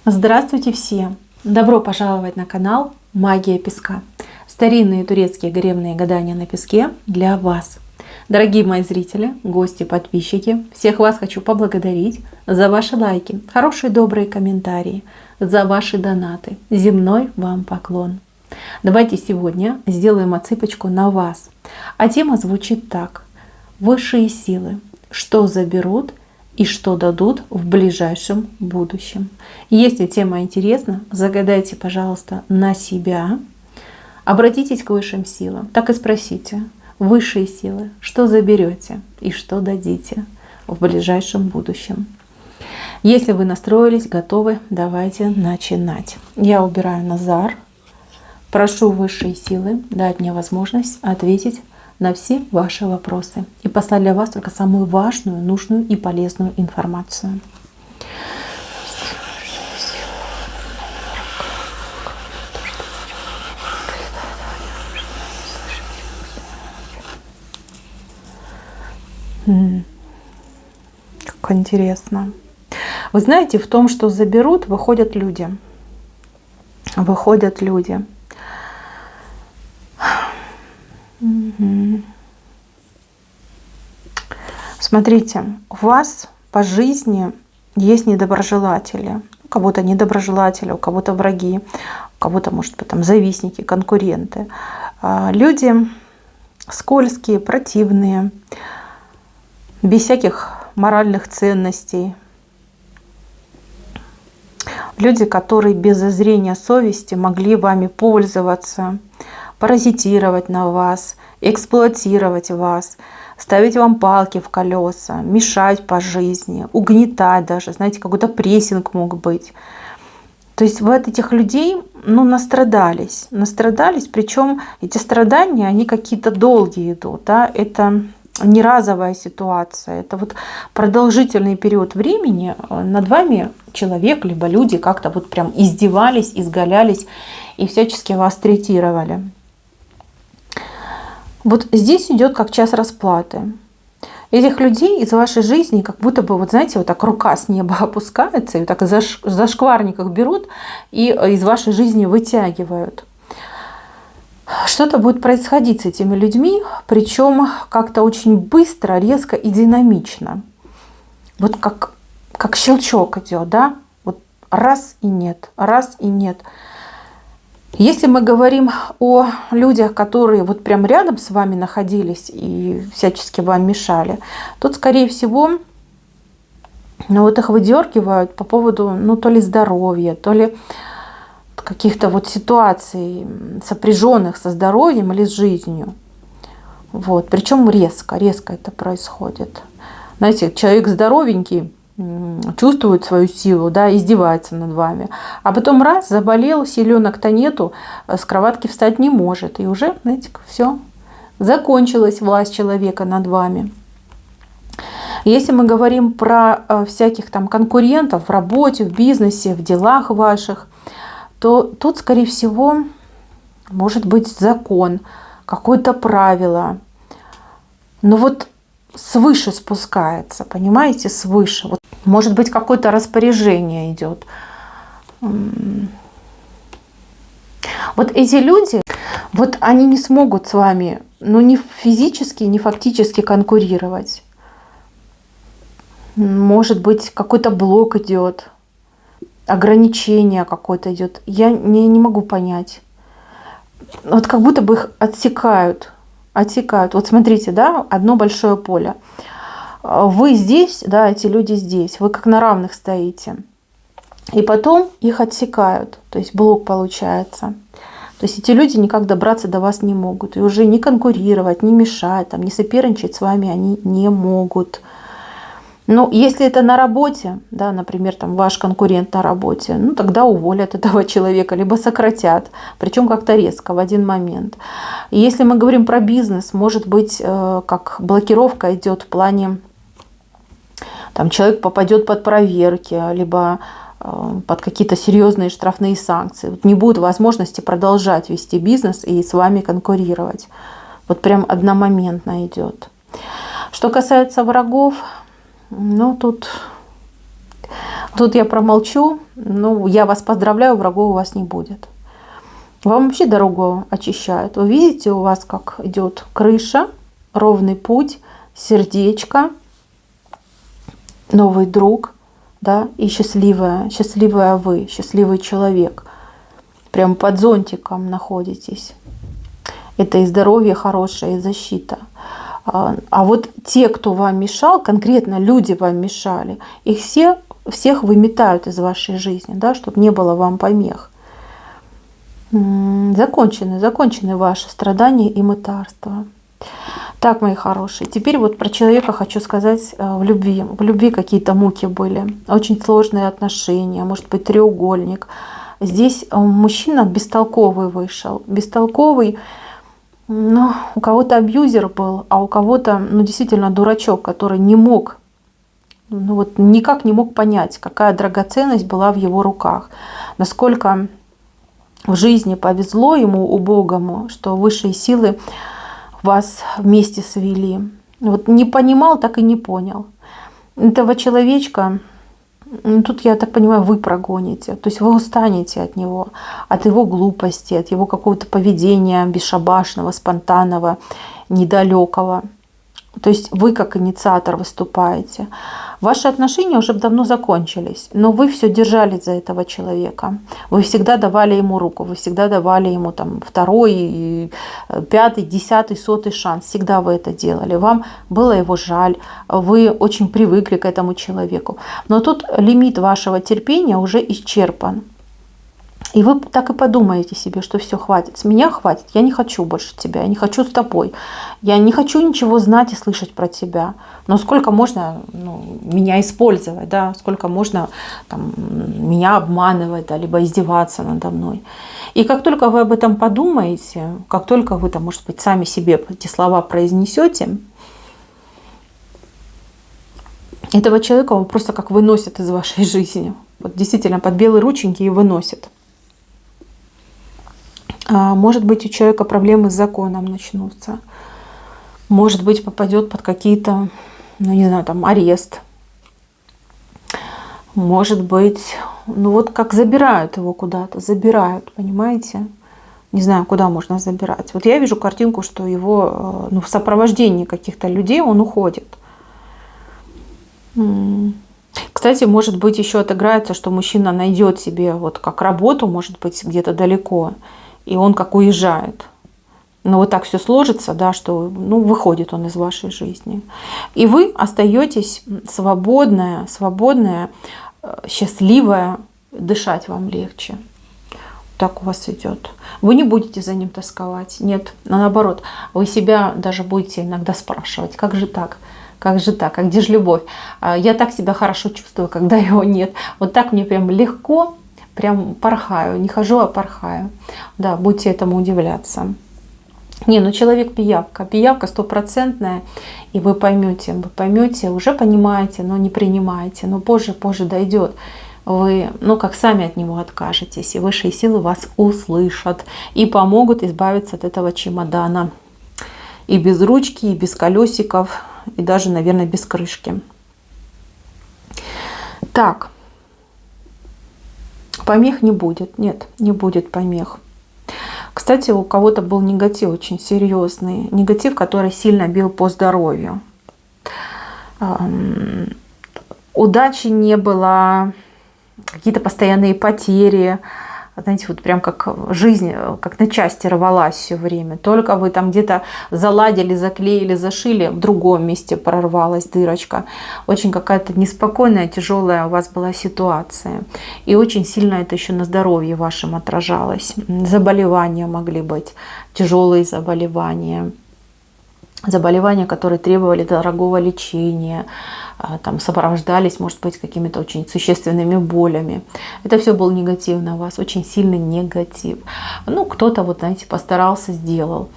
Здравствуйте все! Добро пожаловать на канал Магия Песка. Старинные турецкие гаремные гадания на песке для вас. Дорогие мои зрители, гости, подписчики, всех вас хочу поблагодарить за ваши лайки, хорошие добрые комментарии, за ваши донаты. Земной вам поклон. Давайте сегодня сделаем отсыпочку на вас. А тема звучит так. Высшие силы. Что заберут и что дадут в ближайшем будущем. Если тема интересна, загадайте, пожалуйста, на себя. Обратитесь к высшим силам. Так и спросите. Высшие силы, что заберете и что дадите в ближайшем будущем. Если вы настроились, готовы, давайте начинать. Я убираю Назар. Прошу высшие силы дать мне возможность ответить на все ваши вопросы и послать для вас только самую важную, нужную и полезную информацию. Как интересно. Вы знаете, в том, что заберут, выходят люди. Выходят люди. Смотрите, у вас по жизни есть недоброжелатели. У кого-то недоброжелатели, у кого-то враги, у кого-то, может быть, там завистники, конкуренты. Люди скользкие, противные, без всяких моральных ценностей. Люди, которые без зазрения совести могли вами пользоваться, паразитировать на вас, эксплуатировать вас, ставить вам палки в колеса, мешать по жизни, угнетать даже, знаете, какой-то прессинг мог быть. То есть вы от этих людей, настрадались, причем эти страдания, они какие-то долгие идут, да, это не разовая ситуация, это вот продолжительный период времени над вами человек, либо люди как-то вот прям издевались, изгалялись и всячески вас третировали. Вот здесь идет как час расплаты. Этих людей из вашей жизни как будто бы, вот знаете, вот так рука с неба опускается, и вот так за шкварник их берут и из вашей жизни вытягивают. Что-то будет происходить с этими людьми, причем как-то очень быстро, резко и динамично. Вот как щелчок идет, да? Вот раз и нет, раз и нет. Если мы говорим о людях, которые вот прям рядом с вами находились и всячески вам мешали, тут, скорее всего, вот их выдергивают по поводу, то ли здоровья, то ли каких-то вот ситуаций, сопряженных со здоровьем или с жизнью. Вот. Причем резко это происходит. Знаете, человек здоровенький, чувствует свою силу, да, издевается над вами. А потом раз, заболел, силенок-то нету, с кроватки встать не может. И уже, знаете, все, закончилась власть человека над вами. Если мы говорим про всяких там конкурентов в работе, в бизнесе, в делах ваших, то тут, скорее всего, может быть закон, какое-то правило. Но вот свыше спускается, понимаете, свыше. Вот, может быть, какое-то распоряжение идет. Вот эти люди, вот они не смогут с вами, ни физически, ни фактически конкурировать. Может быть, какой-то блок идет, ограничение какое-то идет. Я не могу понять. Вот как будто бы их отсекают. Вот смотрите, да, одно большое поле. Вы здесь, да, эти люди здесь. Вы как на равных стоите. И потом их отсекают. То есть блок получается. То есть эти люди никак добраться до вас не могут. И уже не конкурировать, не мешать, не соперничать с вами они не могут. Но если это на работе, да, например, ваш конкурент на работе, тогда уволят этого человека, либо сократят, причем как-то резко, в один момент. И если мы говорим про бизнес, может быть, как блокировка идет в плане, человек попадет под проверки, либо под какие-то серьезные штрафные санкции. Вот не будет возможности продолжать вести бизнес и с вами конкурировать. Вот прям одномоментно идет. Что касается врагов, тут Тут я промолчу. Ну, я вас поздравляю, врагов у вас не будет. Вам вообще дорогу очищают. Вы видите, у вас как идет крыша, ровный путь, сердечко, новый друг, да, и счастливая вы, счастливый человек. Прям под зонтиком находитесь. Это и здоровье хорошее, и защита. А вот те, кто вам мешал, конкретно люди вам мешали, их всех выметают из вашей жизни, да, чтобы не было вам помех. Закончены ваши страдания и мытарства. Так, мои хорошие, теперь вот про человека хочу сказать в любви. В любви какие-то муки были, очень сложные отношения, может быть, треугольник. Здесь мужчина бестолковый вышел. Бестолковый, ну, у кого-то абьюзер был, а у кого-то, ну, действительно дурачок, который не мог, ну, вот никак не мог понять, какая драгоценность была в его руках. Насколько в жизни повезло ему, убогому, что высшие силы вас вместе свели. Вот не понимал, так и не понял. Этого человечка, тут, я так понимаю, вы прогоните. То есть вы устанете от него, от его глупости, от его какого-то поведения бесшабашного, спонтанного, недалекого. То есть вы как инициатор выступаете. Ваши отношения уже давно закончились, но вы все держались за этого человека. Вы всегда давали ему руку, вы всегда давали ему там второй, пятый, десятый, сотый шанс. Всегда вы это делали. Вам было его жаль, вы очень привыкли к этому человеку. Но тут лимит вашего терпения уже исчерпан. И вы так и подумаете себе, что все, хватит, с меня хватит, я не хочу больше тебя, я не хочу с тобой, я не хочу ничего знать и слышать про тебя. Но сколько можно, ну, меня использовать, да, сколько можно там, меня обманывать, да, либо издеваться надо мной. И как только вы об этом подумаете, как только вы, там, может быть, сами себе эти слова произнесете, этого человека он просто как выносит из вашей жизни. Вот действительно под белые рученьки и выносит. Может быть, у человека проблемы с законом начнутся. Может быть, попадет под какие-то, ну не знаю, там арест. Может быть, ну вот как забирают его куда-то, забирают, понимаете? Не знаю, куда можно забирать. Вот я вижу картинку, что его, ну, в сопровождении каких-то людей он уходит. Кстати, может быть, еще отыграется, что мужчина найдет себе вот как работу, может быть, где-то далеко, и он как уезжает. Но вот так все сложится, да, что, ну, выходит он из вашей жизни. И вы остаетесь свободная, счастливая, дышать вам легче. Так у вас идет. Вы не будете за ним тосковать. Нет, наоборот, вы себя даже будете иногда спрашивать, как же так? Как же так? А где же любовь? Я так себя хорошо чувствую, когда его нет. Вот так мне прям легко, прям порхаю. Не хожу, а порхаю. Да, будете этому удивляться. Не, ну человек пиявка. Пиявка стопроцентная. И вы поймете, уже понимаете, но не принимаете. Но позже дойдет. Вы, ну, как сами от него откажетесь. И высшие силы вас услышат. И помогут избавиться от этого чемодана. И без ручки, и без колесиков. И даже, наверное, без крышки. Так. Помех не будет. Нет, не будет помех. Кстати, у кого-то был негатив очень серьезный. Негатив, который сильно бил по здоровью. Удачи не было. Какие-то постоянные потери. Знаете, вот прям как жизнь, как на части рвалась все время. Только вы там где-то заладили, заклеили, зашили, в другом месте прорвалась дырочка. Очень какая-то неспокойная, тяжелая у вас была ситуация. И очень сильно это еще на здоровье вашем отражалось. Заболевания могли быть, тяжелые заболевания. Заболевания, которые требовали дорогого лечения, там сопровождались, может быть, какими-то очень существенными болями. Это все был негатив на вас, очень сильный негатив. Ну, кто-то, вот, знаете, постарался, сделал.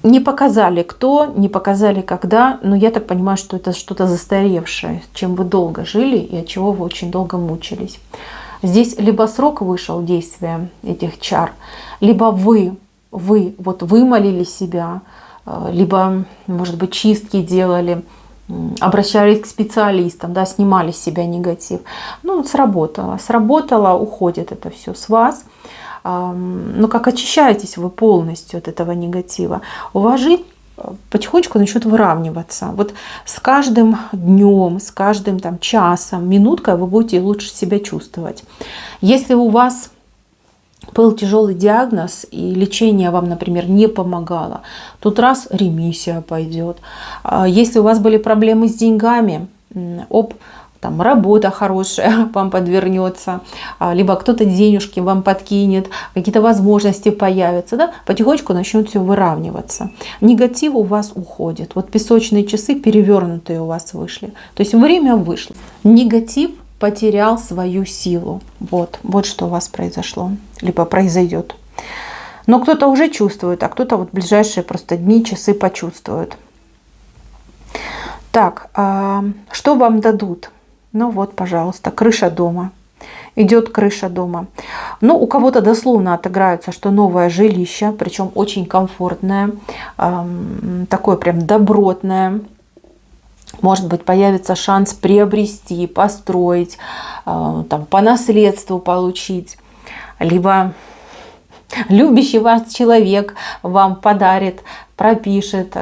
Не показали кто, не показали когда, но я так понимаю, что это что-то застаревшее, чем вы долго жили и от чего вы очень долго мучились. Здесь либо срок вышел действия этих чар, либо вы вот вымолили себя, либо, может быть, чистки делали, обращались к специалистам, да, снимали с себя негатив. Ну, вот сработало, уходит это все с вас. Но как очищаетесь вы полностью от этого негатива, у вас жизнь потихонечку начнет выравниваться. Вот с каждым днем, с каждым там часом, минуткой вы будете лучше себя чувствовать. Если у вас был тяжелый диагноз и лечение вам, например, не помогало, тут раз ремиссия пойдет. Если у вас были проблемы с деньгами, там работа хорошая вам подвернется, либо кто-то денежки вам подкинет, какие-то возможности появятся, да, потихонечку начнет все выравниваться. Негатив у вас уходит. Вот песочные часы перевернутые у вас вышли. То есть время вышло. Негатив потерял свою силу. Вот что у вас произошло, либо произойдет. Но кто-то уже чувствует, а кто-то вот в ближайшие просто дни, часы почувствует. Так, что вам дадут? Ну вот, пожалуйста, крыша дома. Идет крыша дома. Ну, у кого-то дословно отыграется, что новое жилище, причем очень комфортное, такое прям добротное. Может быть, появится шанс приобрести, построить, там, по наследству получить. Либо любящий вас человек вам подарит, пропишет,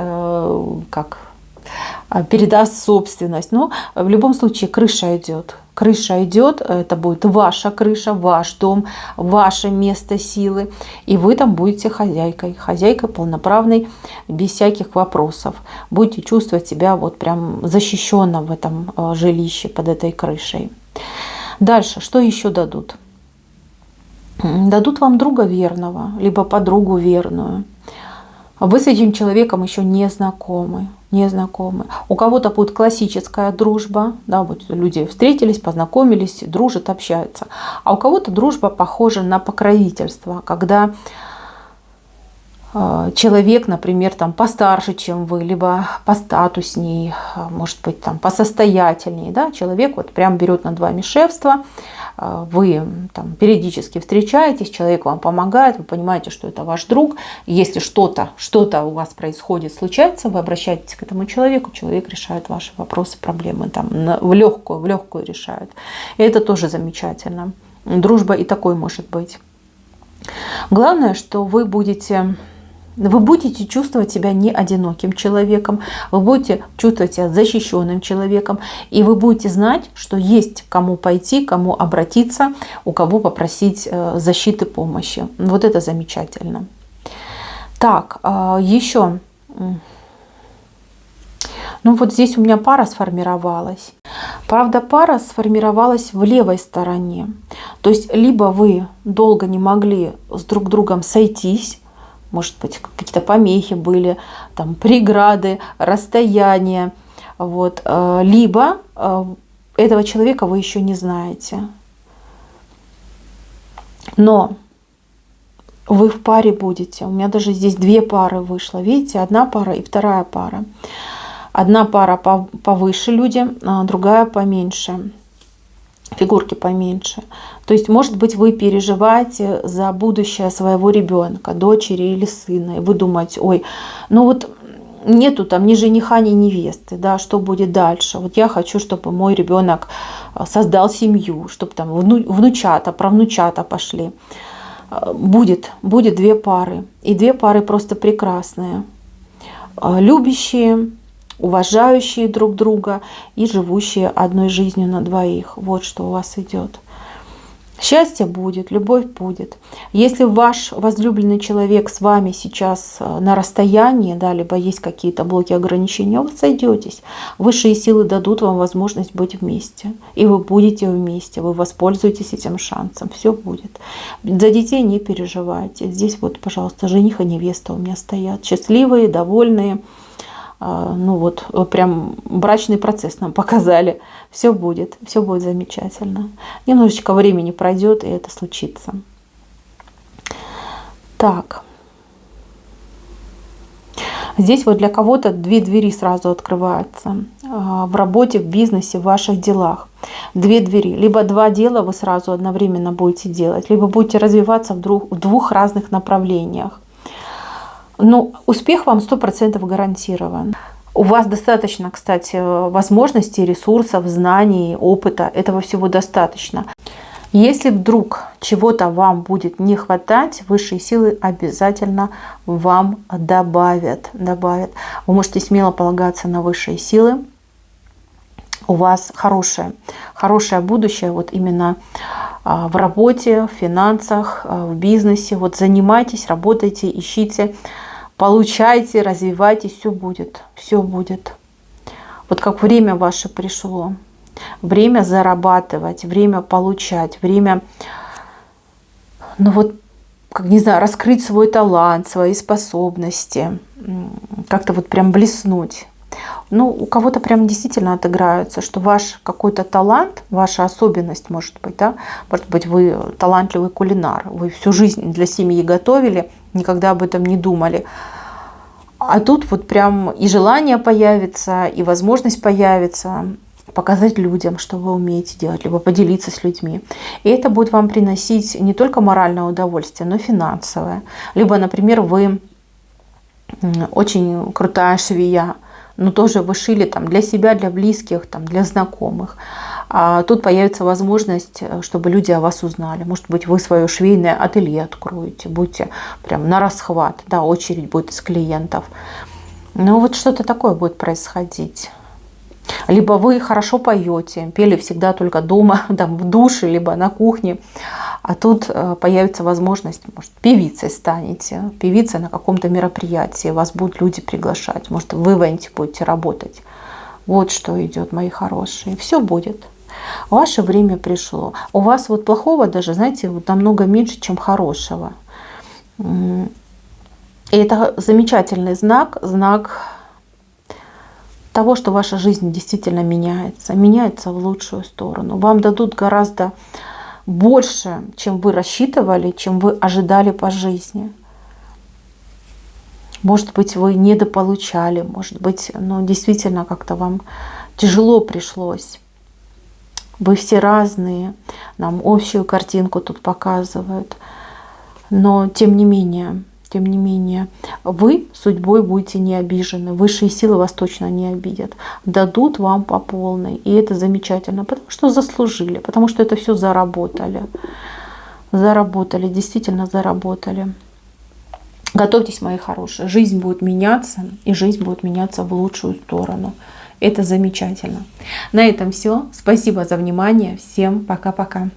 передаст собственность. Но в любом случае крыша идет. Крыша идет, это будет ваша крыша, ваш дом, ваше место силы. И вы там будете хозяйкой. Хозяйкой полноправной, без всяких вопросов. Будете чувствовать себя вот прям защищенно в этом жилище, под этой крышей. Дальше, что еще дадут? Дадут вам друга верного, либо подругу верную. Вы с этим человеком еще не знакомы. У кого-то будет классическая дружба, да, вот люди встретились, познакомились, дружат, общаются. А у кого-то дружба похожа на покровительство, когда человек, например, там постарше, чем вы, либо постатусней, может быть, там посостоятельнее, да, человек вот прям берет над вами шефство, вы там периодически встречаетесь, человек вам помогает, вы понимаете, что это ваш друг. Если что-то у вас происходит, случается, вы обращаетесь к этому человеку, человек решает ваши вопросы, проблемы, там, в легкую решает. И это тоже замечательно. Дружба и такой может быть. Главное, что вы будете чувствовать себя не одиноким человеком, вы будете чувствовать себя защищенным человеком, и вы будете знать, что есть кому пойти, кому обратиться, у кого попросить защиты, помощи. Вот это замечательно. Так, еще. Ну вот здесь у меня пара сформировалась. Правда, пара сформировалась в левой стороне. То есть либо вы долго не могли с друг другом сойтись, может быть, какие-то помехи были, там, преграды, расстояния. Вот. Либо этого человека вы еще не знаете. Но вы в паре будете. У меня даже здесь две пары вышло. Видите, одна пара и вторая пара. Одна пара повыше люди, а другая поменьше. Фигурки поменьше. То есть, может быть, вы переживаете за будущее своего ребенка, дочери или сына, и вы думаете, ой, ну вот нету там ни жениха, ни невесты, да, что будет дальше? Вот я хочу, чтобы мой ребенок создал семью, чтобы там внучата, правнучата пошли. Будет две пары, и две пары просто прекрасные, любящие, уважающие друг друга и живущие одной жизнью на двоих. Вот что у вас идет. Счастье будет, любовь будет. Если ваш возлюбленный человек с вами сейчас на расстоянии, да, либо есть какие-то блоки, ограничения, вы сойдетесь. Высшие силы дадут вам возможность быть вместе. И вы будете вместе, вы воспользуетесь этим шансом. Все будет. За детей не переживайте. Здесь вот, пожалуйста, жених и невеста у меня стоят. Счастливые, довольные. Ну вот, прям брачный процесс нам показали. Все будет замечательно. Немножечко времени пройдет, и это случится. Так. Здесь вот для кого-то две двери сразу открываются. В работе, в бизнесе, в ваших делах. Две двери. Либо два дела вы сразу одновременно будете делать, либо будете развиваться в двух разных направлениях. Но успех вам 100% гарантирован. У вас достаточно, кстати, возможностей, ресурсов, знаний, опыта. Этого всего достаточно. Если вдруг чего-то вам будет не хватать, высшие силы обязательно вам добавят. Вы можете смело полагаться на высшие силы. У вас хорошее будущее вот именно в работе, в финансах, в бизнесе. Вот занимайтесь, работайте, ищите, получайте, развивайтесь, все будет, все будет. Вот как время ваше пришло. Время зарабатывать, время получать, время, ну вот, как не знаю, раскрыть свой талант, свои способности, как-то вот прям блеснуть. Ну, у кого-то прям действительно отыграются, что ваш какой-то талант, ваша особенность, может быть, да, может быть, вы талантливый кулинар, вы всю жизнь для семьи готовили, никогда об этом не думали. А тут вот прям и желание появится, и возможность появится показать людям, что вы умеете делать, либо поделиться с людьми. И это будет вам приносить не только моральное удовольствие, но и финансовое. Либо, например, вы очень крутая швея, но тоже вы шили там для себя, для близких, там, для знакомых. А тут появится возможность, чтобы люди о вас узнали. Может быть, вы свое швейное ателье откроете, будете прям на расхват, да, очередь будет из клиентов. Ну вот что-то такое будет происходить. Либо вы хорошо поете, пели всегда только дома, там, в душе, либо на кухне. А тут появится возможность, может, певицей станете, певицей на каком-то мероприятии, вас будут люди приглашать, может, в ивенте будете работать. Вот что идет, мои хорошие. Все будет. Ваше время пришло. У вас вот плохого даже, знаете, вот намного меньше, чем хорошего. И это замечательный знак того, что ваша жизнь действительно меняется в лучшую сторону. Вам дадут гораздо больше, чем вы рассчитывали, чем вы ожидали по жизни. Может быть, вы недополучали, может быть, ну, действительно как-то вам тяжело пришлось. Вы все разные, нам общую картинку тут показывают. Но тем не менее, вы судьбой будете не обижены. Высшие силы вас точно не обидят. Дадут вам по полной. И это замечательно, потому что заслужили, потому что это все заработали. Заработали, действительно заработали. Готовьтесь, мои хорошие. Жизнь будет меняться, и жизнь будет меняться в лучшую сторону. Это замечательно. На этом все. Спасибо за внимание. Всем пока-пока.